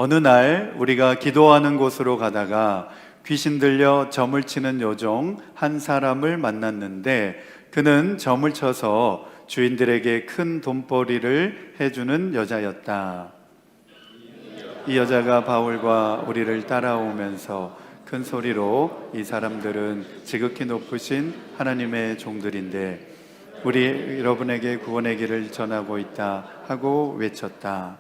어느 날 우리가 기도하는 곳으로 가다가 귀신 들려 점을 치는 여종 한 사람을 만났는데, 그는 점을 쳐서 주인들에게 큰 돈벌이를 해주는 여자였다. 이 여자가 바울과 우리를 따라오면서 큰 소리로 이 사람들은 지극히 높으신 하나님의 종들인데 우리 여러분에게 구원의 길을 전하고 있다 하고 외쳤다.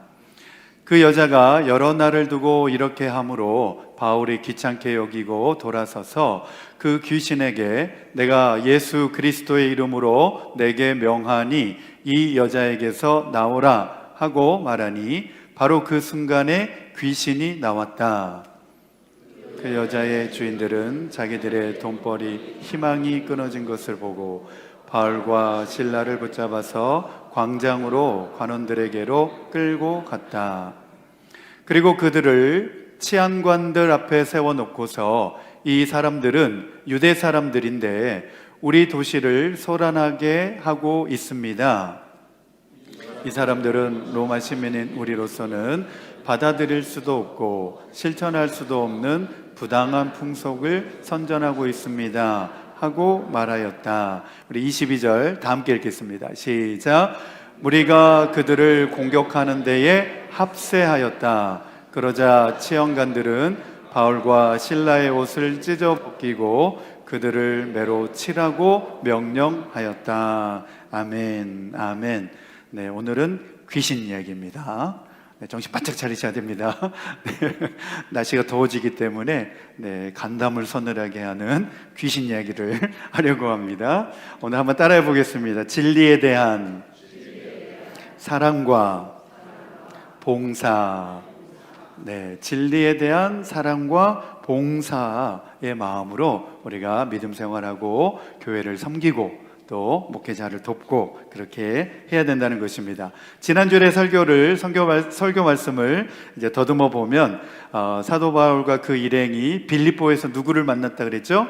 그 여자가 여러 날을 두고 이렇게 함으로 바울이 귀찮게 여기고 돌아서서 그 귀신에게 내가 예수 그리스도의 이름으로 내게 명하니 이 여자에게서 나오라 하고 말하니 바로 그 순간에 귀신이 나왔다. 그 여자의 주인들은 자기들의 돈벌이 희망이 끊어진 것을 보고 바울과 실라를 붙잡아서 광장으로 관원들에게로 끌고 갔다. 그리고 그들을 치안관들 앞에 세워놓고서 이 사람들은 유대 사람들인데 우리 도시를 소란하게 하고 있습니다. 이 사람들은 로마 시민인 우리로서는 받아들일 수도 없고 실천할 수도 없는 부당한 풍속을 선전하고 있습니다 하고 말하였다. 우리 22절 다 함께 읽겠습니다. 시작. 우리가 그들을 공격하는 데에 합세하였다. 그러자 치언관들은 바울과 실라의 옷을 찢어 벗기고 그들을 매로 치라고 명령하였다. 아멘, 아멘. 네, 오늘은 귀신 이야기입니다. 네, 정신 바짝 차리셔야 됩니다. 네, 날씨가 더워지기 때문에 간담을 서늘하게 하는 귀신 이야기를 하려고 합니다. 오늘 한번 따라해 보겠습니다. 진리에 대한 사랑과 봉사. 네, 진리에 대한 사랑과 봉사의 마음으로 우리가 믿음 생활하고 교회를 섬기고 또 목회자를 돕고 그렇게 해야 된다는 것입니다. 지난주에 설교 말씀을 이제 더듬어 보면 사도 바울과 그 일행이 빌립보에서 누구를 만났다 그랬죠?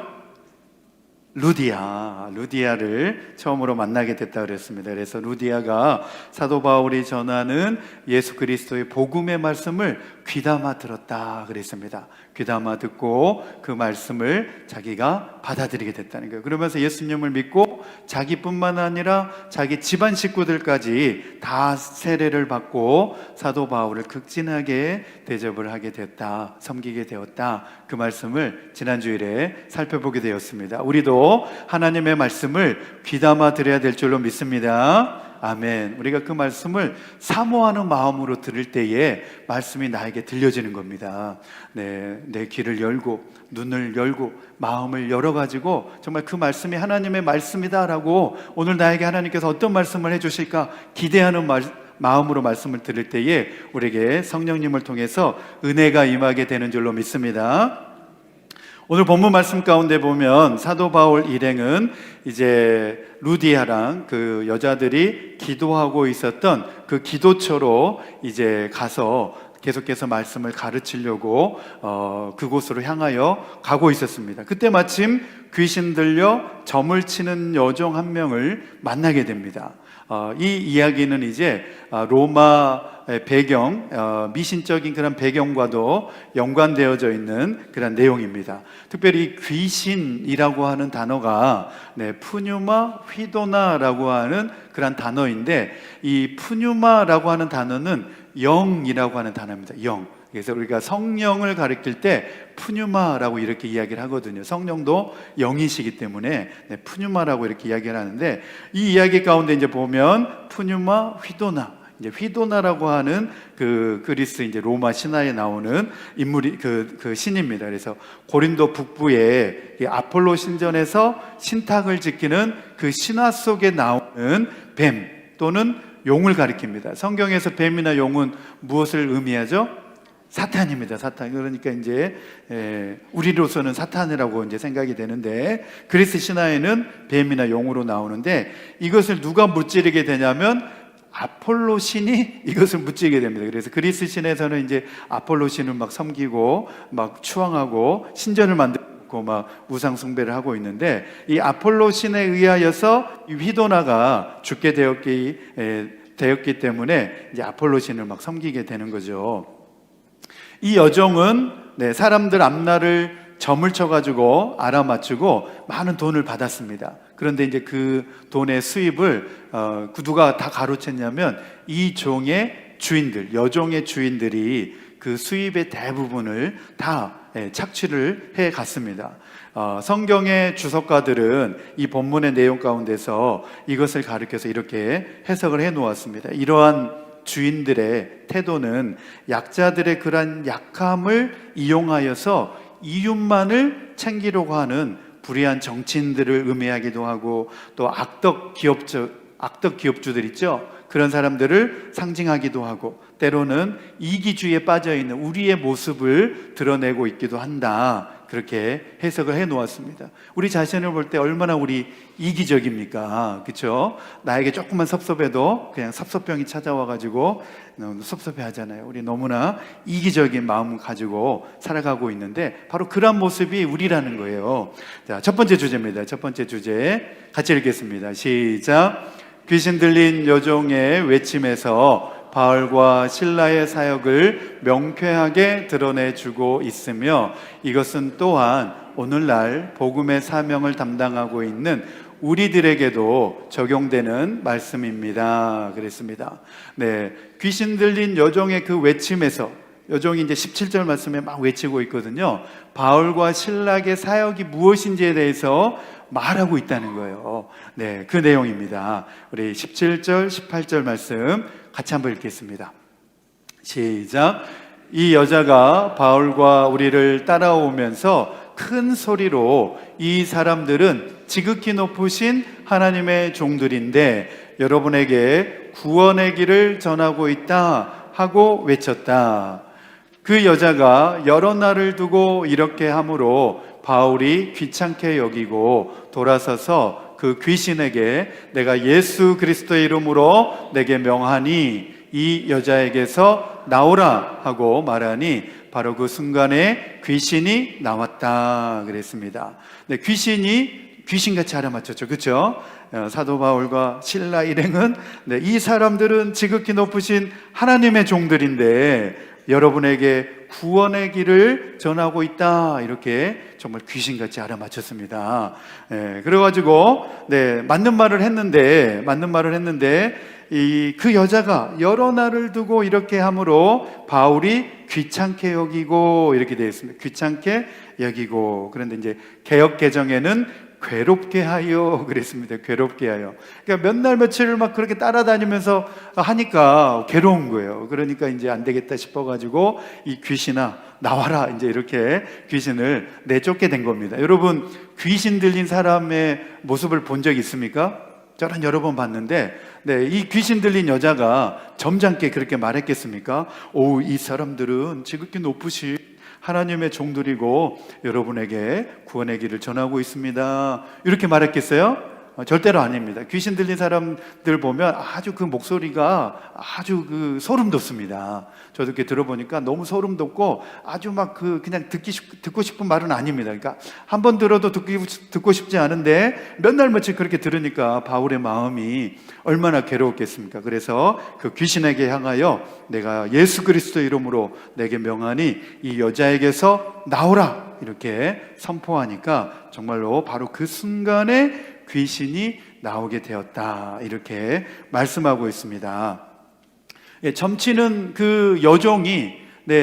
루디아를 처음으로 만나게 됐다 그랬습니다. 그래서 루디아가 사도 바울이 전하는 예수 그리스도의 복음의 말씀을 귀담아 들었다 그랬습니다. 귀담아 듣고 그 말씀을 자기가 받아들이게 됐다는 거예요. 그러면서 예수님을 믿고 자기뿐만 아니라 자기 집안 식구들까지 다 세례를 받고 사도 바울을 극진하게 대접을 하게 됐다, 섬기게 되었다. 그 말씀을 지난주일에 살펴보게 되었습니다. 우리도 하나님의 말씀을 귀담아 들어야 될 줄로 믿습니다. 아멘. 우리가 그 말씀을 사모하는 마음으로 들을 때에 말씀이 나에게 들려지는 겁니다. 내 귀를 열고 눈을 열고 마음을 열어가지고 정말 그 말씀이 하나님의 말씀이다라고 오늘 나에게 하나님께서 어떤 말씀을 해주실까 기대하는 마음으로 말씀을 들을 때에 우리에게 성령님을 통해서 은혜가 임하게 되는 줄로 믿습니다. 오늘 본문 말씀 가운데 보면 사도 바울 일행은 이제 루디아랑 그 여자들이 기도하고 있었던 그 기도처로 이제 가서 계속해서 말씀을 가르치려고 그곳으로 향하여 가고 있었습니다. 그때 마침 귀신 들려 점을 치는 여종 한 명을 만나게 됩니다. 이 이야기는 이제 로마의 배경, 미신적인 그런 배경과도 연관되어져 있는 그런 내용입니다. 특별히 귀신이라고 하는 단어가 푸뉴마 휘도나라고 하는 그런 단어인데, 이 푸뉴마라고 하는 단어는 영이라고 하는 단어입니다. 영. 그래서 우리가 성령을 가리킬 때 푸뉴마라고 이렇게 이야기를 하거든요. 성령도 영이시기 때문에 푸뉴마라고 이렇게 이야기를 하는데, 이 이야기 가운데 이제 보면 푸뉴마 휘도나, 이제 휘도나라고 하는 그 그리스 이제 로마 신화에 나오는 인물이 그 신입니다. 그래서 고린도 북부의 아폴로 신전에서 신탁을 지키는 그 신화 속에 나오는 뱀 또는 용을 가리킵니다. 성경에서 뱀이나 용은 무엇을 의미하죠? 사탄입니다. 사탄. 그러니까 이제 우리로서는 사탄이라고 이제 생각이 되는데, 그리스 신화에는 뱀이나 용으로 나오는데, 이것을 누가 무찌르게 되냐면 아폴로 신이 이것을 무찌르게 됩니다. 그래서 그리스 신에서는 이제 아폴로 신을 막 섬기고 막 추앙하고 신전을 만들고 막 우상 숭배를 하고 있는데, 이 아폴로 신에 의하여서 이 휘도나가 죽게 되었기 때문에 이제 아폴로 신을 막 섬기게 되는 거죠. 이 여종은 사람들 앞날을 점을 쳐가지고 알아맞추고 많은 돈을 받았습니다. 그런데 이제 그 돈의 수입을 누가 다 가로챘냐면 이 종의 주인들, 여종의 주인들이 그 수입의 대부분을 다 착취를 해 갔습니다. 성경의 주석가들은 이 본문의 내용 가운데서 이것을 가리켜서 이렇게 해석을 해 놓았습니다. 이러한 주인들의 태도는 약자들의 그러한 약함을 이용하여서 이윤만을 챙기려고 하는 불의한 정치인들을 음해하기도 하고, 또 악덕 기업주들 있죠? 그런 사람들을 상징하기도 하고, 때로는 이기주의에 빠져있는 우리의 모습을 드러내고 있기도 한다, 그렇게 해석을 해 놓았습니다. 우리 자신을 볼 때 얼마나 우리 이기적입니까? 그렇죠? 나에게 조금만 섭섭해도 그냥 섭섭병이 찾아와가지고 섭섭해 하잖아요. 우리 너무나 이기적인 마음을 가지고 살아가고 있는데 바로 그런 모습이 우리라는 거예요. 자, 첫 번째 주제입니다. 첫 번째 주제 같이 읽겠습니다. 시작. 귀신 들린 여종의 외침에서 바울과 실라의 사역을 명쾌하게 드러내주고 있으며, 이것은 또한 오늘날 복음의 사명을 담당하고 있는 우리들에게도 적용되는 말씀입니다. 그랬습니다. 귀신 들린 여종의 그 외침에서, 여종이 이제 17절 말씀에 막 외치고 있거든요. 바울과 실락의 사역이 무엇인지에 대해서 말하고 있다는 거예요. 그 내용입니다. 우리 17절, 18절 말씀 같이 한번 읽겠습니다. 시작. 이 여자가 바울과 우리를 따라오면서 큰 소리로 이 사람들은 지극히 높으신 하나님의 종들인데 여러분에게 구원의 길을 전하고 있다 하고 외쳤다. 그 여자가 여러 날을 두고 이렇게 하므로 바울이 귀찮게 여기고 돌아서서 그 귀신에게 내가 예수 그리스도의 이름으로 내게 명하니 이 여자에게서 나오라 하고 말하니 바로 그 순간에 귀신이 나왔다 그랬습니다. 귀신같이 알아맞혔죠. 그렇죠? 사도 바울과 실라 일행은 이 사람들은 지극히 높으신 하나님의 종들인데 여러분에게 구원의 길을 전하고 있다, 이렇게 정말 귀신같이 알아맞혔습니다. 그래가지고 맞는 말을 했는데 그 여자가 여러 날을 두고 이렇게 함으로 바울이 귀찮게 여기고, 이렇게 되어 있습니다. 귀찮게 여기고. 그런데 이제 개역 개정에는 괴롭게 하여 그랬습니다. 괴롭게 하여. 그러니까 몇 날 며칠을 막 그렇게 따라다니면서 하니까 괴로운 거예요. 그러니까 이제 안 되겠다 싶어가지고 이 귀신아 나와라, 이제 이렇게 귀신을 내쫓게 된 겁니다. 여러분, 귀신 들린 사람의 모습을 본 적 있습니까? 저는 여러 번 봤는데, 이 귀신 들린 여자가 점잖게 그렇게 말했겠습니까? 이 사람들은 지극히 높으신 하나님의 종들이고 여러분에게 구원의 길을 전하고 있습니다, 이렇게 말했겠어요? 절대로 아닙니다. 귀신 들린 사람들 보면 아주 그 목소리가 아주 소름 돋습니다. 저도 이렇게 들어보니까 너무 소름 돋고 아주 막 그냥 듣고 싶은 말은 아닙니다. 그러니까 한 번 들어도 듣고 싶지 않은데 몇 날 며칠 그렇게 들으니까 바울의 마음이 얼마나 괴로웠겠습니까? 그래서 그 귀신에게 향하여 내가 예수 그리스도 이름으로 내게 명하니 이 여자에게서 나오라, 이렇게 선포하니까 정말로 바로 그 순간에 귀신이 나오게 되었다, 이렇게 말씀하고 있습니다. 점치는 그 여종이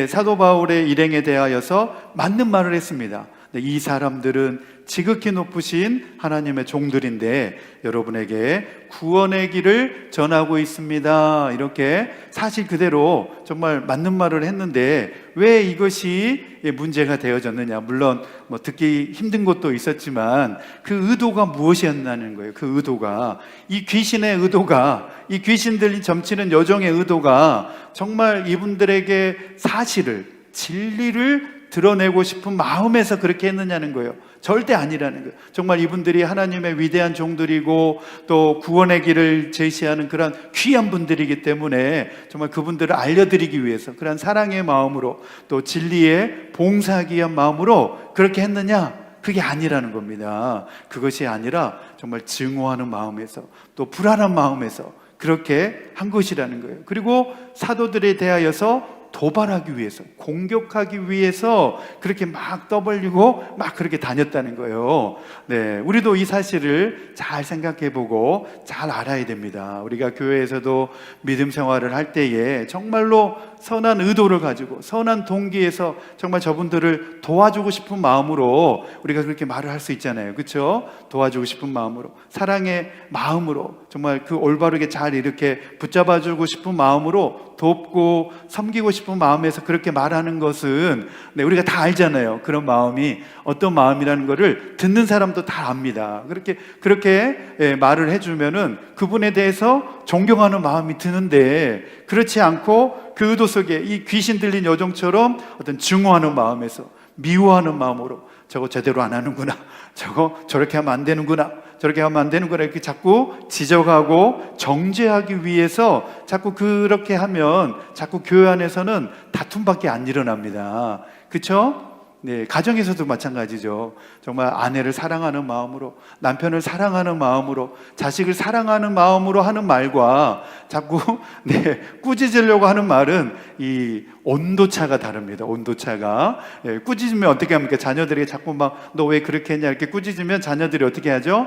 사도 바울의 일행에 대하여서 맞는 말을 했습니다. 이 사람들은 지극히 높으신 하나님의 종들인데 여러분에게 구원의 길을 전하고 있습니다, 이렇게 사실 그대로 정말 맞는 말을 했는데 왜 이것이 문제가 되어졌느냐. 물론 듣기 힘든 것도 있었지만 그 의도가 무엇이었냐는 거예요. 그 의도가, 이 귀신의 의도가, 이 귀신 들린 점치는 여종의 의도가 정말 이분들에게 사실을, 진리를 드러내고 싶은 마음에서 그렇게 했느냐는 거예요. 절대 아니라는 거예요. 정말 이분들이 하나님의 위대한 종들이고 또 구원의 길을 제시하는 그런 귀한 분들이기 때문에 정말 그분들을 알려드리기 위해서 그런 사랑의 마음으로 또 진리에 봉사하기 위한 마음으로 그렇게 했느냐? 그게 아니라는 겁니다. 그것이 아니라 정말 증오하는 마음에서 또 불안한 마음에서 그렇게 한 것이라는 거예요. 그리고 사도들에 대하여서 도발하기 위해서, 공격하기 위해서 그렇게 막 떠벌리고 막 그렇게 다녔다는 거예요. 네, 우리도 이 사실을 잘 생각해 보고 잘 알아야 됩니다. 우리가 교회에서도 믿음 생활을 할 때에 정말로 선한 의도를 가지고 선한 동기에서 정말 저분들을 도와주고 싶은 마음으로 우리가 그렇게 말을 할 수 있잖아요. 그렇죠? 도와주고 싶은 마음으로, 사랑의 마음으로, 정말 그 올바르게 잘 이렇게 붙잡아주고 싶은 마음으로 돕고 섬기고 싶은 마음에서 그렇게 말하는 것은, 네, 우리가 다 알잖아요. 그런 마음이 어떤 마음이라는 것을 듣는 사람도 다 압니다. 그렇게 말을 해주면은 그분에 대해서 존경하는 마음이 드는데, 그렇지 않고 그 의도 속에 이 귀신 들린 여종처럼 어떤 증오하는 마음에서, 미워하는 마음으로 저거 제대로 안 하는구나, 저거 저렇게 하면 안 되는구나, 저렇게 하면 안 되는구나, 이렇게 자꾸 지적하고 정죄하기 위해서 자꾸 그렇게 하면 자꾸 교회 안에서는 다툼밖에 안 일어납니다. 그렇죠? 네, 가정에서도 마찬가지죠. 정말 아내를 사랑하는 마음으로, 남편을 사랑하는 마음으로, 자식을 사랑하는 마음으로 하는 말과 자꾸 꾸짖으려고 하는 말은 이 온도차가 다릅니다. 온도차가. 꾸짖으면 어떻게 합니까? 자녀들이 자꾸 막 너 왜 그렇게 했냐 이렇게 꾸짖으면 자녀들이 어떻게 하죠?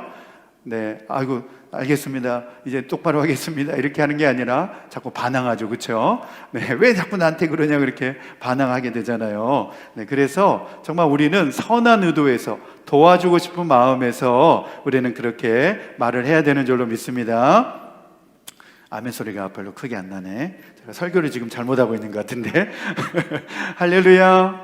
네, 아이고 알겠습니다, 이제 똑바로 하겠습니다, 이렇게 하는 게 아니라 자꾸 반항하죠. 그렇죠? 네, 왜 자꾸 나한테 그러냐 그렇게 반항하게 되잖아요. 네, 그래서 정말 우리는 선한 의도에서 도와주고 싶은 마음에서 우리는 그렇게 말을 해야 되는 줄로 믿습니다. 아멘 소리가 별로 크게 안 나네. 제가 설교를 지금 잘못하고 있는 것 같은데. 할렐루야.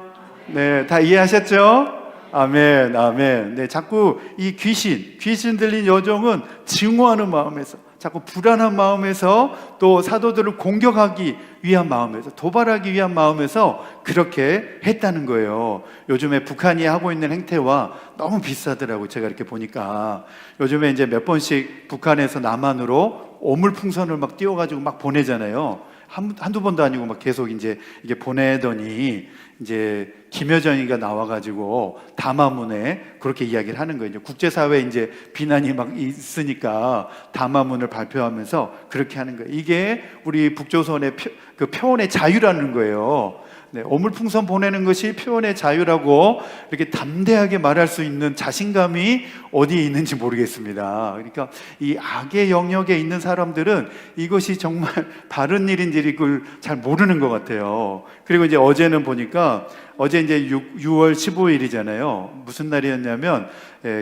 네, 다 이해하셨죠? 아멘, 아멘. 네, 자꾸 이 귀신 들린 여종은 증오하는 마음에서, 자꾸 불안한 마음에서, 또 사도들을 공격하기 위한 마음에서, 도발하기 위한 마음에서 그렇게 했다는 거예요. 요즘에 북한이 하고 있는 행태와 너무 비슷하더라고요. 제가 이렇게 보니까 요즘에 이제 몇 번씩 북한에서 남한으로 오물풍선을 막 띄워가지고 막 보내잖아요. 한두 번도 아니고 막 계속 이제 이게 보내더니 이제 김여정이가 나와가지고 담화문에 그렇게 이야기를 하는 거예요. 이제 국제사회에 이제 비난이 막 있으니까 담화문을 발표하면서 그렇게 하는 거예요. 이게 우리 북조선의 그 표현의 자유라는 거예요. 네, 오물풍선 보내는 것이 표현의 자유라고 이렇게 담대하게 말할 수 있는 자신감이 어디에 있는지 모르겠습니다. 그러니까 이 악의 영역에 있는 사람들은 이것이 정말 바른 일인지 그걸 잘 모르는 것 같아요. 그리고 이제 어제는 보니까 어제 이제 6월 15일이잖아요. 무슨 날이었냐면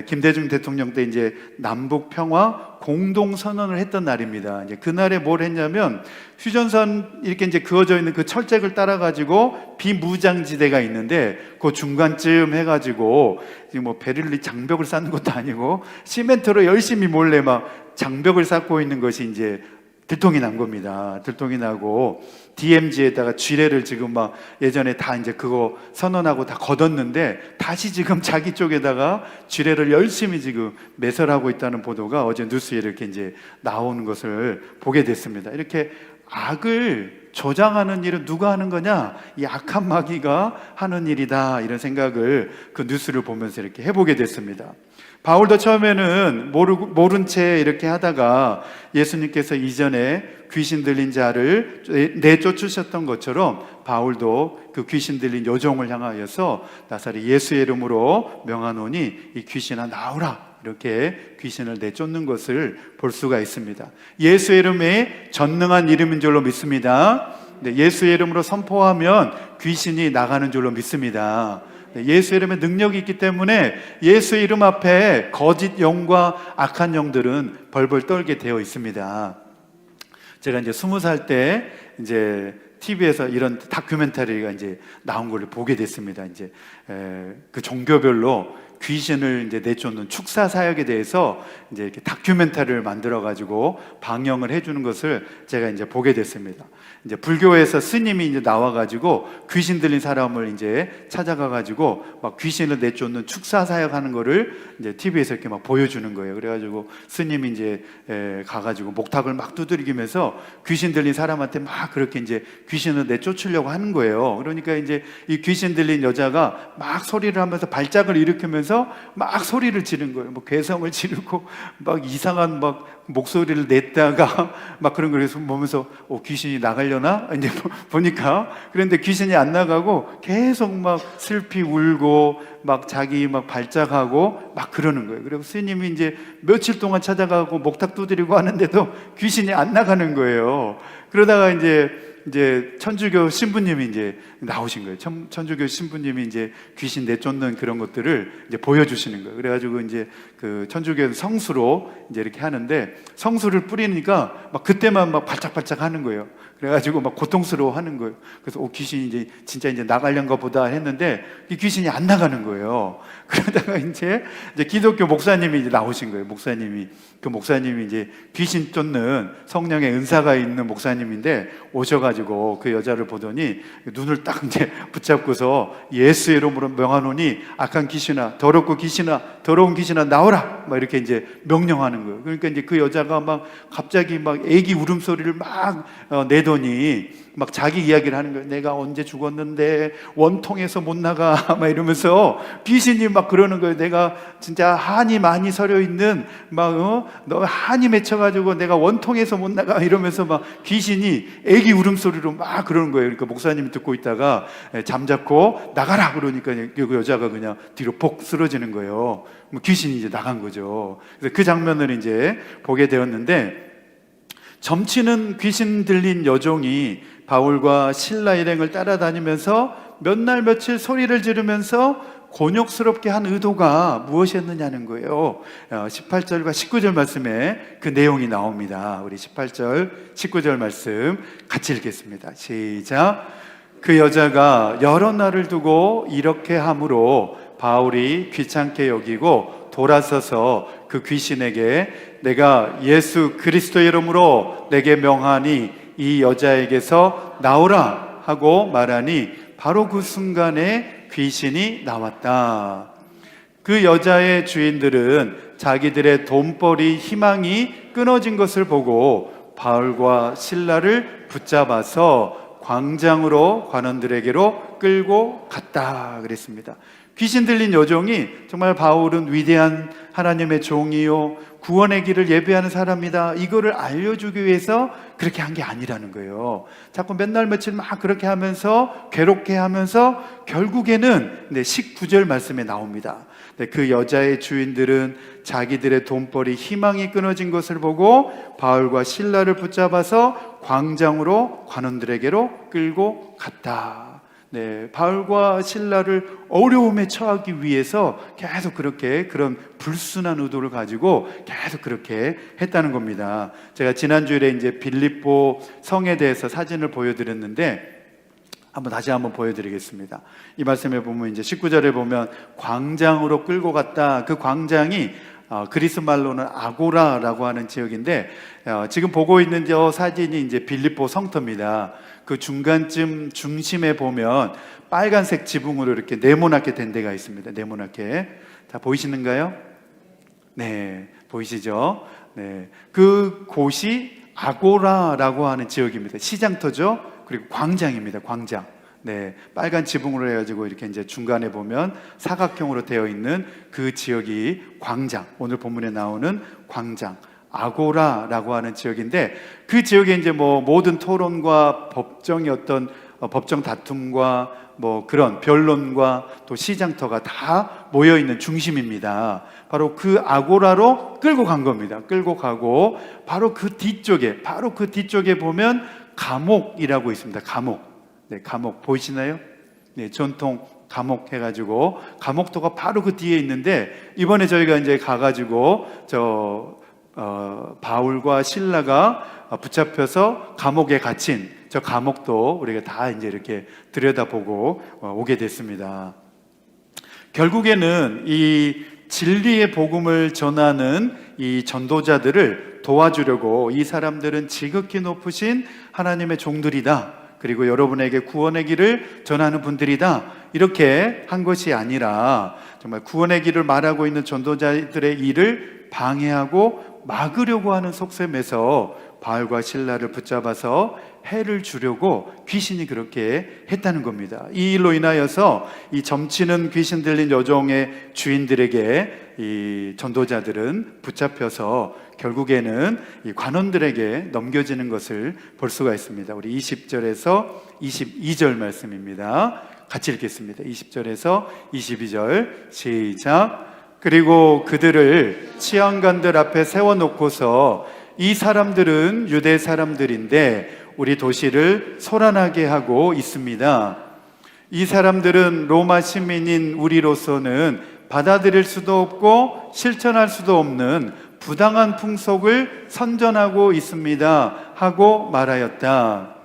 김대중 대통령 때 이제 남북 평화 공동 선언을 했던 날입니다. 이제 그날에 뭘 했냐면 휴전선 이렇게 이제 그어져 있는 그 철책을 따라 가지고 비무장지대가 있는데 그 중간쯤 해가지고 지금 뭐 베를린 장벽을 쌓는 것도 아니고 시멘트로 열심히 몰래 막 장벽을 쌓고 있는 것이 이제 들통이 난 겁니다. 들통이 나고 DMZ에다가 쥐레를 지금 막 예전에 다 이제 그거 선언하고 다 걷었는데 다시 지금 자기 쪽에다가 쥐레를 열심히 지금 매설하고 있다는 보도가 어제 뉴스에 이렇게 이제 나오는 것을 보게 됐습니다. 이렇게 악을 조장하는 일은 누가 하는 거냐? 이 악한 마귀가 하는 일이다, 이런 생각을 그 뉴스를 보면서 이렇게 해보게 됐습니다. 바울도 처음에는 모른 채 이렇게 하다가 예수님께서 이전에 귀신 들린 자를 내쫓으셨던 것처럼 바울도 그 귀신 들린 여종을 향하여서 나사렛 예수의 이름으로 명하노니 이 귀신아 나오라, 이렇게 귀신을 내쫓는 것을 볼 수가 있습니다. 예수의 이름이 전능한 이름인 줄로 믿습니다. 예수의 이름으로 선포하면 귀신이 나가는 줄로 믿습니다. 예수의 이름에 능력이 있기 때문에 예수의 이름 앞에 거짓 영과 악한 영들은 벌벌 떨게 되어 있습니다. 제가 이제 20살 때 이제 TV에서 이런 다큐멘터리가 이제 나온 걸 보게 됐습니다. 이제 그 종교별로 귀신을 이제 내쫓는 축사 사역에 대해서 이제 이렇게 다큐멘터리를 만들어 가지고 방영을 해주는 것을 제가 이제 보게 됐습니다. 이제 불교에서 스님이 이제 나와 가지고 귀신 들린 사람을 이제 찾아가 가지고 막 귀신을 내쫓는 축사 사역하는 거를 이제 TV에서 이렇게 막 보여주는 거예요. 그래가지고 스님이 이제 가가지고 목탁을 막 두드리면서 귀신 들린 사람한테 막 그렇게 이제 귀신을 내쫓으려고 하는 거예요. 그러니까 이제 이 귀신 들린 여자가 막 소리를 하면서 발작을 일으키면서 막 소리를 지른 거예요. 뭐 괴성을 지르고 막 이상한 막 목소리를 냈다가 막 그런 걸 해서 보면서 귀신이 나가려나? 이제 보니까 그런데 귀신이 안 나가고 계속 막 슬피 울고 막 자기 막 발작하고 막 그러는 거예요. 그리고 스님이 이제 며칠 동안 찾아가고 목탁 두드리고 하는데도 귀신이 안 나가는 거예요. 그러다가 이제 천주교 신부님이 이제 나오신 거예요. 천주교 신부님이 이제 귀신 내쫓는 그런 것들을 이제 보여주시는 거예요. 그래가지고 이제 그 천주교 성수로 이제 이렇게 하는데 성수를 뿌리니까 막 그때만 막 발작발작 하는 거예요. 그래가지고 막 고통스러워 하는 거예요. 그래서 귀신이 이제 진짜 이제 나가려는가 보다 했는데 이 귀신이 안 나가는 거예요. 그러다가 이제 기독교 목사님이 이제 나오신 거예요. 그 목사님이 이제 귀신 쫓는 성령의 은사가 있는 목사님인데 오셔가지고 그 여자를 보더니 눈을 딱 이제 붙잡고서 예수의 이름으로 명하노니 악한 귀신아, 더럽고 귀신아, 더러운 귀신아 나오라! 막 이렇게 이제 명령하는 거예요. 그러니까 이제 그 여자가 막 갑자기 막 애기 울음소리를 막 내더니 막 자기 이야기를 하는 거예요. 내가 언제 죽었는데 원통에서 못 나가 막 이러면서 귀신이 막 그러는 거예요. 내가 진짜 한이 많이 서려 있는 너 한이 맺혀가지고 내가 원통에서 못 나가 이러면서 막 귀신이 애기 울음소리로 막 그러는 거예요. 그러니까 목사님이 듣고 있다가 잠잡고 나가라 그러니까 그 여자가 그냥 뒤로 폭 쓰러지는 거예요. 귀신이 이제 나간 거죠. 그래서 그 장면을 이제 보게 되었는데 점치는 귀신 들린 여종이 바울과 실라 일행을 따라다니면서 몇 날 며칠 소리를 지르면서 곤욕스럽게 한 의도가 무엇이었느냐는 거예요. 18절과 19절 말씀에 그 내용이 나옵니다. 우리 18절, 19절 말씀 같이 읽겠습니다. 시작. 그 여자가 여러 날을 두고 이렇게 함으로 바울이 귀찮게 여기고 돌아서서 그 귀신에게 내가 예수 그리스도의 이름으로 내게 명하니 이 여자에게서 나오라 하고 말하니 바로 그 순간에 귀신이 나왔다. 그 여자의 주인들은 자기들의 돈벌이 희망이 끊어진 것을 보고 바울과 실라를 붙잡아서 광장으로 관원들에게로 끌고 갔다 그랬습니다. 귀신 들린 여종이 정말 바울은 위대한 하나님의 종이요 구원의 길을 예배하는 사람이다 이거를 알려주기 위해서 그렇게 한 게 아니라는 거예요. 자꾸 맨날 며칠 막 그렇게 하면서 괴롭게 하면서 결국에는 19절 말씀에 나옵니다. 그 여자의 주인들은 자기들의 돈벌이 희망이 끊어진 것을 보고 바울과 실라를 붙잡아서 광장으로 관원들에게로 끌고 갔다. 바울과 실라를 어려움에 처하기 위해서 계속 그렇게 그런 불순한 의도를 가지고 계속 그렇게 했다는 겁니다. 제가 지난주에 이제 빌립보 성에 대해서 사진을 보여드렸는데 다시 한번 보여드리겠습니다. 이 말씀에 보면 이제 19절에 보면 광장으로 끌고 갔다. 그 광장이 그리스 말로는 아고라라고 하는 지역인데 지금 보고 있는 저 사진이 이제 빌립보 성터입니다. 그 중간쯤 중심에 보면 빨간색 지붕으로 이렇게 네모나게 된 데가 있습니다. 네모나게. 다 보이시는가요? 네, 보이시죠? 네, 그 곳이 아고라라고 하는 지역입니다. 시장터죠? 그리고 광장입니다. 광장. 네, 빨간 지붕으로 해가지고 이렇게 이제 중간에 보면 사각형으로 되어 있는 그 지역이 광장. 오늘 본문에 나오는 광장. 아고라라고 하는 지역인데 그 지역에 이제 뭐 모든 토론과 법정의 어떤 법정 다툼과 뭐 그런 변론과 또 시장터가 다 모여 있는 중심입니다. 바로 그 아고라로 끌고 간 겁니다. 끌고 가고 바로 그 뒤쪽에 보면 감옥이라고 있습니다. 감옥. 네, 감옥 보이시나요? 네, 전통 감옥 해가지고 감옥도가 바로 그 뒤에 있는데 이번에 저희가 이제 가가지고 바울과 실라가 붙잡혀서 감옥에 갇힌 저 감옥도 우리가 다 이제 이렇게 들여다보고 오게 됐습니다. 결국에는 이 진리의 복음을 전하는 이 전도자들을 도와주려고 이 사람들은 지극히 높으신 하나님의 종들이다. 그리고 여러분에게 구원의 길을 전하는 분들이다. 이렇게 한 것이 아니라 정말 구원의 길을 말하고 있는 전도자들의 일을 방해하고 막으려고 하는 속셈에서 바울과 실라를 붙잡아서 해를 주려고 귀신이 그렇게 했다는 겁니다. 이 일로 인하여서 이 점치는 귀신 들린 여종의 주인들에게 이 전도자들은 붙잡혀서 결국에는 이 관원들에게 넘겨지는 것을 볼 수가 있습니다. 우리 20절에서 22절 말씀입니다. 같이 읽겠습니다. 20절에서 22절 시작. 그리고 그들을 치안관들 앞에 세워놓고서 이 사람들은 유대 사람들인데 우리 도시를 소란하게 하고 있습니다. 이 사람들은 로마 시민인 우리로서는 받아들일 수도 없고 실천할 수도 없는 부당한 풍속을 선전하고 있습니다 하고 말하였다.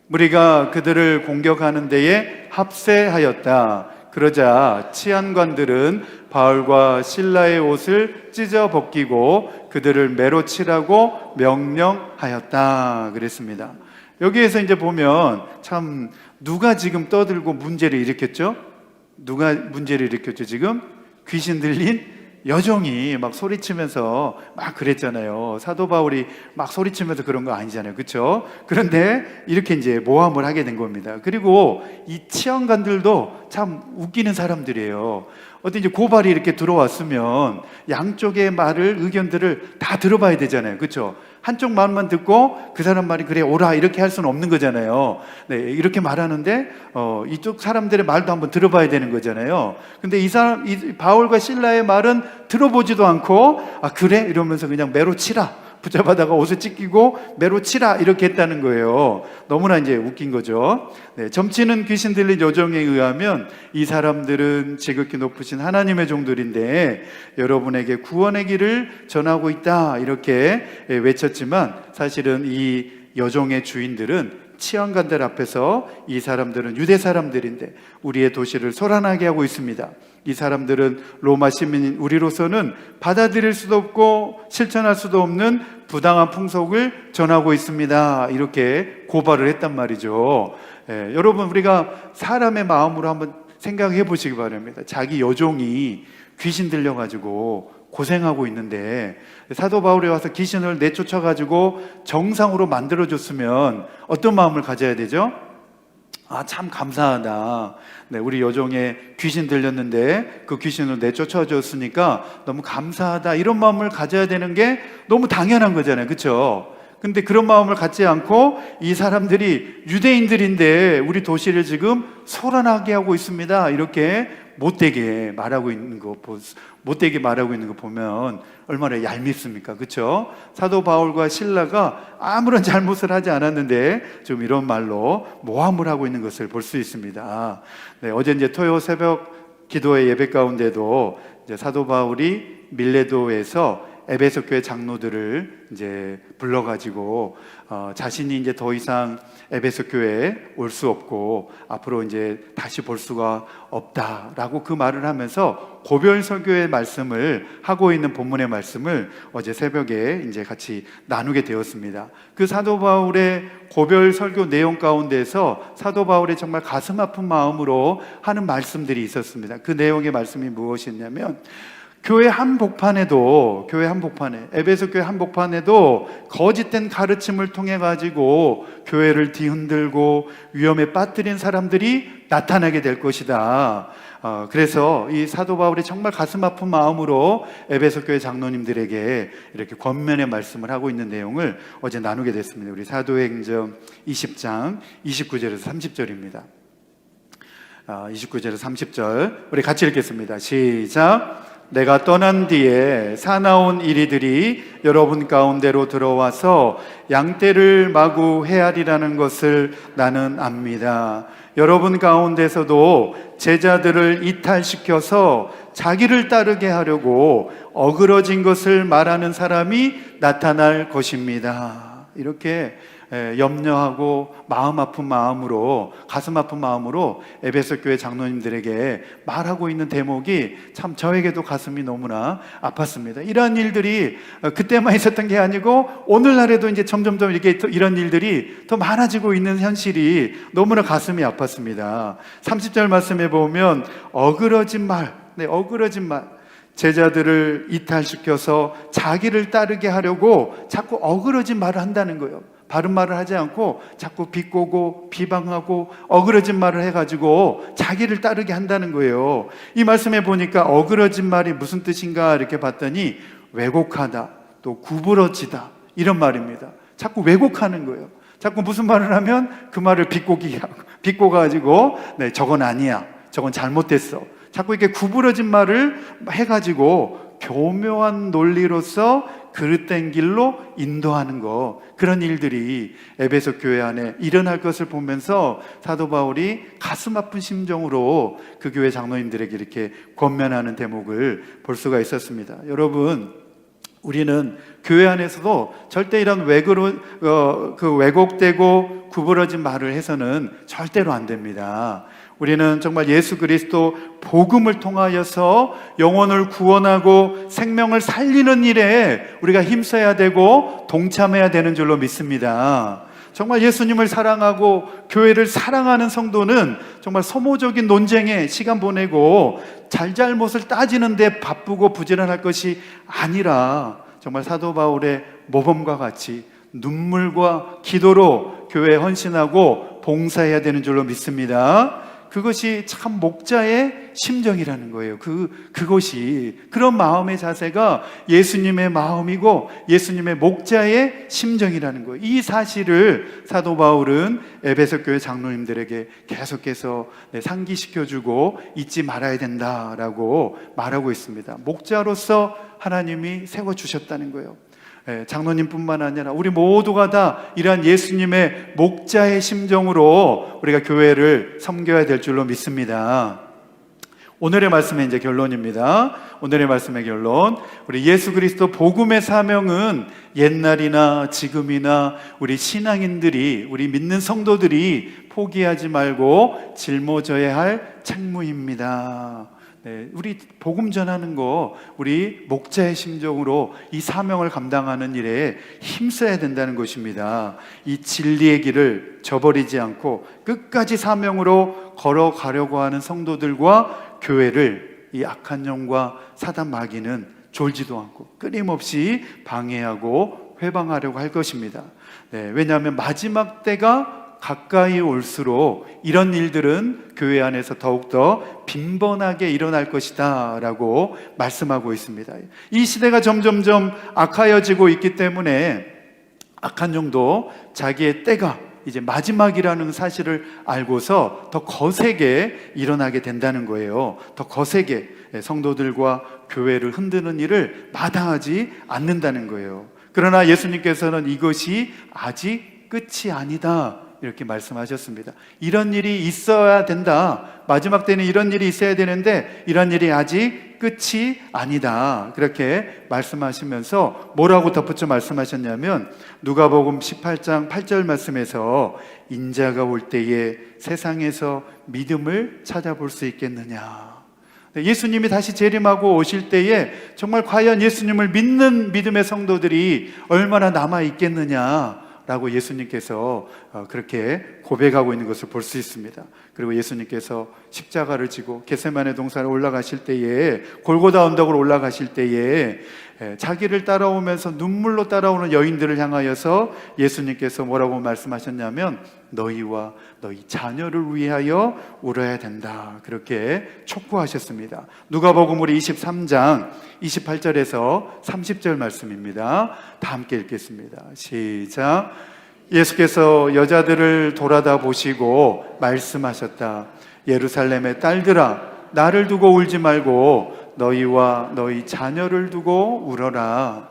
우리가 그들을 공격하는 데에 합세하였다. 그러자 치안관들은 바울과 실라의 옷을 찢어 벗기고 그들을 매로 치라고 명령하였다 그랬습니다. 여기에서 이제 보면 참 누가 지금 떠들고 문제를 일으켰죠? 누가 문제를 일으켰죠? 지금 귀신 들린 여종이 막 소리치면서 막 그랬잖아요. 사도 바울이 막 소리치면서 그런 거 아니잖아요. 그렇죠? 그런데 이렇게 이제 모함을 하게 된 겁니다. 그리고 이 치안관들도 참 웃기는 사람들이에요. 어떤 이제 고발이 이렇게 들어왔으면 양쪽의 말을, 의견들을 다 들어봐야 되잖아요. 그렇죠? 한쪽 말만 듣고 그 사람 말이 그래 오라 이렇게 할 수는 없는 거잖아요. 네, 이렇게 말하는데 이쪽 사람들의 말도 한번 들어봐야 되는 거잖아요. 근데 이 바울과 실라의 말은 들어보지도 않고 아 그래 이러면서 그냥 매로 치라, 붙잡아다가 옷을 찢기고 매로 치라 이렇게 했다는 거예요. 너무나 이제 웃긴 거죠. 네, 점치는 귀신 들린 여종에 의하면 이 사람들은 지극히 높으신 하나님의 종들인데 여러분에게 구원의 길을 전하고 있다 이렇게 외쳤지만 사실은 이 여종의 주인들은 치안관들 앞에서 이 사람들은 유대 사람들인데 우리의 도시를 소란하게 하고 있습니다. 이 사람들은 로마 시민인 우리로서는 받아들일 수도 없고 실천할 수도 없는 부당한 풍속을 전하고 있습니다. 이렇게 고발을 했단 말이죠. 여러분 우리가 사람의 마음으로 한번 생각해 보시기 바랍니다. 자기 여종이 귀신 들려가지고 고생하고 있는데 사도 바울이 와서 귀신을 내쫓아가지고 정상으로 만들어줬으면 어떤 마음을 가져야 되죠? 아, 참 감사하다. 네, 우리 여종에 귀신 들렸는데 그 귀신을 내쫓아줬으니까 너무 감사하다. 이런 마음을 가져야 되는 게 너무 당연한 거잖아요. 그렇죠? 근데 그런 마음을 갖지 않고 이 사람들이 유대인들인데 우리 도시를 지금 소란하게 하고 있습니다. 이렇게 못되게 말하고 있는 거 보면 얼마나 얄밉습니까? 그렇죠? 사도 바울과 실라가 아무런 잘못을 하지 않았는데 좀 이런 말로 모함을 하고 있는 것을 볼 수 있습니다. 네, 어제 이제 토요 새벽 기도의 예배 가운데도 이제 사도 바울이 밀레도에서 에베소 교회 장로들을 이제 불러가지고 자신이 이제 더 이상 에베소 교회에 올 수 없고 앞으로 이제 다시 볼 수가 없다라고 그 말을 하면서 고별 설교의 말씀을 하고 있는 본문의 말씀을 어제 새벽에 이제 같이 나누게 되었습니다. 그 사도 바울의 고별 설교 내용 가운데서 사도 바울의 정말 가슴 아픈 마음으로 하는 말씀들이 있었습니다. 그 내용의 말씀이 무엇이었냐면 교회 한복판에 에베소 교회 한복판에도 거짓된 가르침을 통해 가지고 교회를 뒤흔들고 위험에 빠뜨린 사람들이 나타나게 될 것이다. 그래서 이 사도 바울이 정말 가슴 아픈 마음으로 에베소 교회 장로님들에게 이렇게 권면의 말씀을 하고 있는 내용을 어제 나누게 됐습니다. 우리 사도행전 20장 29절에서 30절입니다. 29절에서 30절 우리 같이 읽겠습니다. 시작. 내가 떠난 뒤에 사나운 이리들이 여러분 가운데로 들어와서 양떼를 마구 헤아리라는 것을 나는 압니다. 여러분 가운데서도 제자들을 이탈시켜서 자기를 따르게 하려고 어그러진 것을 말하는 사람이 나타날 것입니다. 이렇게 염려하고 마음 아픈 마음으로, 가슴 아픈 마음으로 에베소 교회 장로님들에게 말하고 있는 대목이 참 저에게도 가슴이 너무나 아팠습니다. 이러한 일들이 그때만 있었던 게 아니고 오늘날에도 이제 점점점 이렇게 이런 일들이 더 많아지고 있는 현실이 너무나 가슴이 아팠습니다. 30절 말씀에 보면 어그러진 말, 제자들을 이탈시켜서 자기를 따르게 하려고 자꾸 어그러진 말을 한다는 거예요. 바른 말을 하지 않고 자꾸 비꼬고 비방하고 어그러진 말을 해가지고 자기를 따르게 한다는 거예요. 이 말씀에 보니까 어그러진 말이 무슨 뜻인가 이렇게 봤더니 왜곡하다, 또 구부러지다, 이런 말입니다. 자꾸 왜곡하는 거예요. 자꾸 무슨 말을 하면 그 말을 비꼬가지고 저건 아니야, 저건 잘못됐어, 자꾸 이렇게 구부러진 말을 해가지고 교묘한 논리로서 그릇된 길로 인도하는 거, 그런 일들이 에베소 교회 안에 일어날 것을 보면서 사도 바울이 가슴 아픈 심정으로 그 교회 장로님들에게 이렇게 권면하는 대목을 볼 수가 있었습니다. 여러분, 우리는 교회 안에서도 절대 이런 왜곡되고 구부러진 말을 해서는 절대로 안 됩니다. 우리는 정말 예수 그리스도 복음을 통하여서 영혼을 구원하고 생명을 살리는 일에 우리가 힘써야 되고 동참해야 되는 줄로 믿습니다. 정말 예수님을 사랑하고 교회를 사랑하는 성도는 정말 소모적인 논쟁에 시간 보내고 잘잘못을 따지는 데 바쁘고 부지런할 것이 아니라 정말 사도 바울의 모범과 같이 눈물과 기도로 교회에 헌신하고 봉사해야 되는 줄로 믿습니다. 그것이 참 목자의 심정이라는 거예요. 그것이, 그런 마음의 자세가 예수님의 마음이고 예수님의 목자의 심정이라는 거예요. 이 사실을 사도 바울은 에베소 교회 장로님들에게 계속해서 상기시켜주고 잊지 말아야 된다라고 말하고 있습니다. 목자로서 하나님이 세워주셨다는 거예요. 장로님뿐만 아니라 우리 모두가 다 이러한 예수님의 목자의 심정으로 우리가 교회를 섬겨야 될 줄로 믿습니다. 오늘의 말씀의 이제 결론입니다. 오늘의 말씀의 결론, 우리 예수 그리스도 복음의 사명은 옛날이나 지금이나 우리 신앙인들이, 우리 믿는 성도들이 포기하지 말고 짊어져야 할 책무입니다. 우리 복음 전하는 거, 우리 목자의 심정으로 이 사명을 감당하는 일에 힘써야 된다는 것입니다. 이 진리의 길을 저버리지 않고 끝까지 사명으로 걸어가려고 하는 성도들과 교회를 이 악한 영과 사단 마귀는 졸지도 않고 끊임없이 방해하고 회방하려고 할 것입니다. 왜냐하면 마지막 때가 가까이 올수록 이런 일들은 교회 안에서 더욱더 빈번하게 일어날 것이다 라고 말씀하고 있습니다. 이 시대가 점점점 악하여지고 있기 때문에 악한 영도 자기의 때가 이제 마지막이라는 사실을 알고서 더 거세게 일어나게 된다는 거예요. 더 거세게 성도들과 교회를 흔드는 일을 마다하지 않는다는 거예요. 그러나 예수님께서는 이것이 아직 끝이 아니다 이렇게 말씀하셨습니다. 이런 일이 있어야 된다. 마지막 때는 이런 일이 있어야 되는데 이런 일이 아직 끝이 아니다. 그렇게 말씀하시면서 뭐라고 덧붙여 말씀하셨냐면 누가복음 18장 8절 말씀에서 인자가 올 때에 세상에서 믿음을 찾아볼 수 있겠느냐. 예수님이 다시 재림하고 오실 때에 정말 과연 예수님을 믿는 믿음의 성도들이 얼마나 남아 있겠느냐 라고 예수님께서 그렇게 고백하고 있는 것을 볼 수 있습니다. 그리고 예수님께서 십자가를 지고 겟세마네 동산에 올라가실 때에, 골고다 언덕으로 올라가실 때에 자기를 따라오면서 눈물로 따라오는 여인들을 향하여서 예수님께서 뭐라고 말씀하셨냐면 너희와 너희 자녀를 위하여 울어야 된다, 그렇게 촉구하셨습니다. 누가복음 우리 23장 28절에서 30절 말씀입니다. 다 함께 읽겠습니다. 시작. 예수께서 여자들을 돌아다 보시고 말씀하셨다. 예루살렘의 딸들아, 나를 두고 울지 말고 너희와 너희 자녀를 두고 울어라.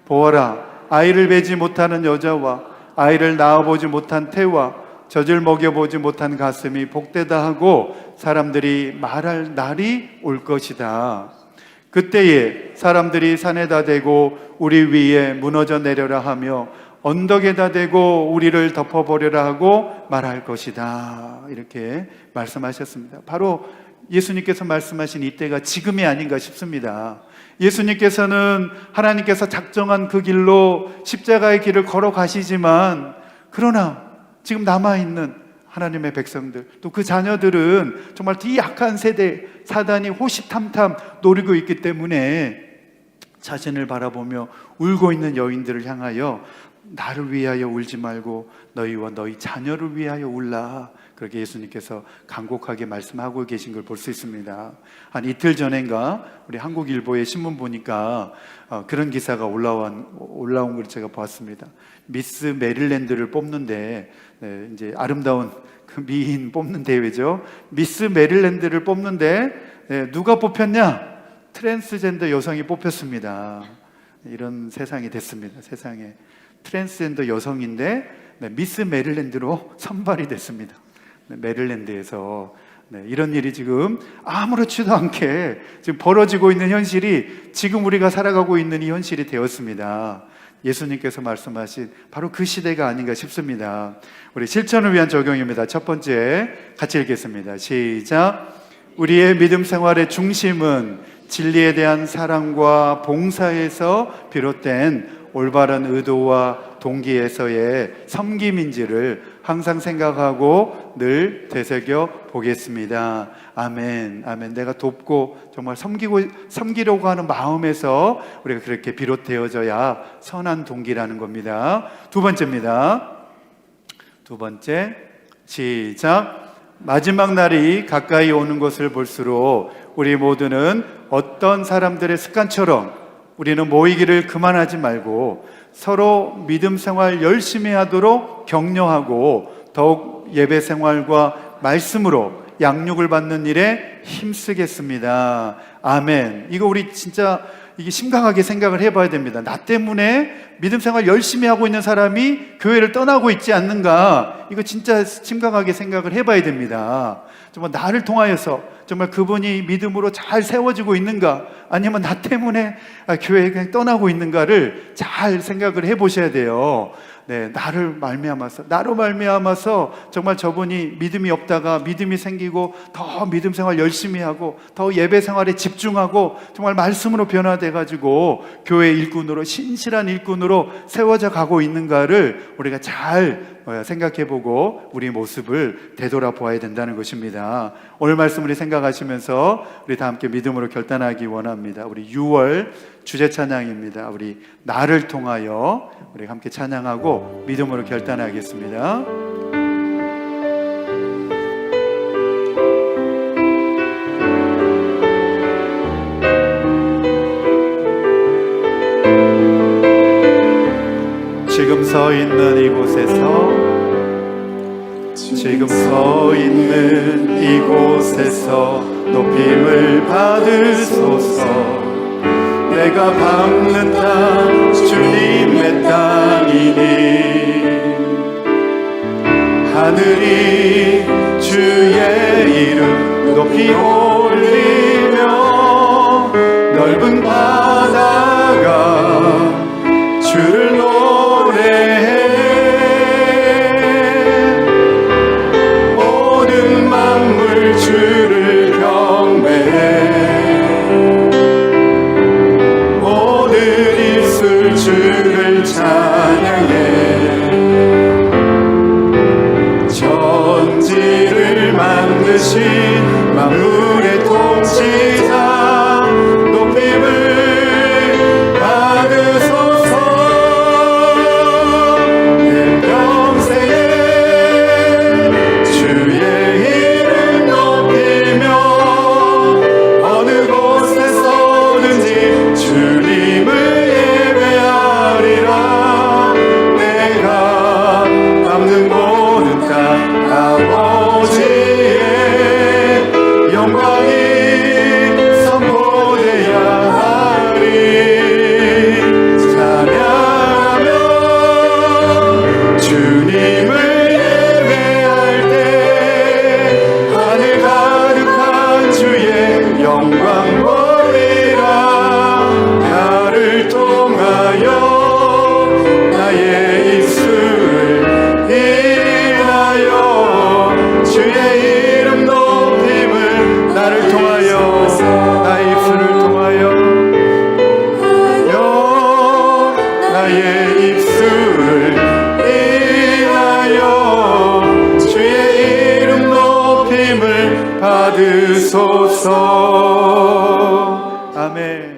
보아라, 아이를 베지 못하는 여자와 아이를 낳아보지 못한 태와 젖을 먹여보지 못한 가슴이 복되다 하고 사람들이 말할 날이 올 것이다. 그때에 사람들이 산에다 대고 우리 위에 무너져 내려라 하며 언덕에다 대고 우리를 덮어버려라 하고 말할 것이다. 이렇게 말씀하셨습니다. 바로 예수님께서 말씀하신 이때가 지금이 아닌가 싶습니다. 예수님께서는 하나님께서 작정한 그 길로 십자가의 길을 걸어가시지만, 그러나 지금 남아있는 하나님의 백성들, 또 그 자녀들은 정말 이 약한 세대, 사단이 호시탐탐 노리고 있기 때문에 자신을 바라보며 울고 있는 여인들을 향하여 나를 위하여 울지 말고 너희와 너희 자녀를 위하여 울라. 그렇게 예수님께서 간곡하게 말씀하고 계신 걸 볼 수 있습니다. 한 이틀 전인가 우리 한국일보의 신문 보니까 그런 기사가 올라온 걸 제가 보았습니다. 미스 메릴랜드를 뽑는데, 이제 아름다운 그 미인 뽑는 대회죠. 미스 메릴랜드를 뽑는데 누가 뽑혔냐? 트랜스젠더 여성이 뽑혔습니다. 이런 세상이 됐습니다. 세상에 트랜스젠더 여성인데 미스 메릴랜드로 선발이 됐습니다. 메릴랜드에서 이런 일이 지금 아무렇지도 않게 지금 벌어지고 있는 현실이 지금 우리가 살아가고 있는 이 현실이 되었습니다. 예수님께서 말씀하신 바로 그 시대가 아닌가 싶습니다. 우리 실천을 위한 적용입니다. 첫 번째 같이 읽겠습니다. 시작. 우리의 믿음 생활의 중심은 진리에 대한 사랑과 봉사에서 비롯된 올바른 의도와 동기에서의 섬김인지를 항상 생각하고 늘 되새겨 보겠습니다. 아멘. 아멘. 내가 돕고 정말 섬기려고 하는 마음에서 우리가 그렇게 비롯되어져야 선한 동기라는 겁니다. 두 번째입니다. 두 번째, 시작. 마지막 날이 가까이 오는 것을 볼수록 우리 모두는 어떤 사람들의 습관처럼 우리는 모이기를 그만하지 말고 서로 믿음 생활 열심히 하도록 격려하고 더욱 예배 생활과 말씀으로 양육을 받는 일에 힘쓰겠습니다. 아멘. 이거 우리 진짜 이게 심각하게 생각을 해봐야 됩니다. 나 때문에 믿음 생활 열심히 하고 있는 사람이 교회를 떠나고 있지 않는가? 이거 진짜 심각하게 생각을 해봐야 됩니다. 정말 나를 통하여서 정말 그분이 믿음으로 잘 세워지고 있는가? 아니면 나 때문에 교회에 그냥 떠나고 있는가를 잘 생각을 해보셔야 돼요. 나로 말미암아서 정말 저분이 믿음이 없다가 믿음이 생기고 더 믿음 생활 열심히 하고 더 예배 생활에 집중하고 정말 말씀으로 변화돼가지고 교회 일꾼으로 신실한 일꾼으로 세워져 가고 있는가를 우리가 잘 생각해보고 우리 모습을 되돌아보아야 된다는 것입니다. 오늘 말씀 우리 생각하시면서 우리 다 함께 믿음으로 결단하기 원합니다. 우리 6월 주제 찬양입니다. 우리 나를 통하여 우리 함께 찬양하고 믿음으로 결단하겠습니다. 지금 서 있는 이곳에서 높임을 받으소서. 내가 밟는 땅 주님의 땅이니 하늘이 주의 이름 높이 올리며 넓은 바다가 주를 노래해. 모든 만물 주를 경배해. 모든 입술 주를 찬양해. 천지를 만드신 만물의 통치자 높임을 받으소서. 내 평생에 주의 이름 높이며 어느 곳에서든지 주님을 예배하리라. 내가 밟는 모든 땅 아버지의 영광이 선포되어야 하리. 찬양하며 주님을 예배할 때 하늘 가득한 주의 영광 보리라. 나를 통하여 나의 입술을 인하여 주의 이름 높임을 나를 통하여 나의 입술을 통하여 나의 입술을 인하여 주의 이름 높임을 받으소서. 아멘.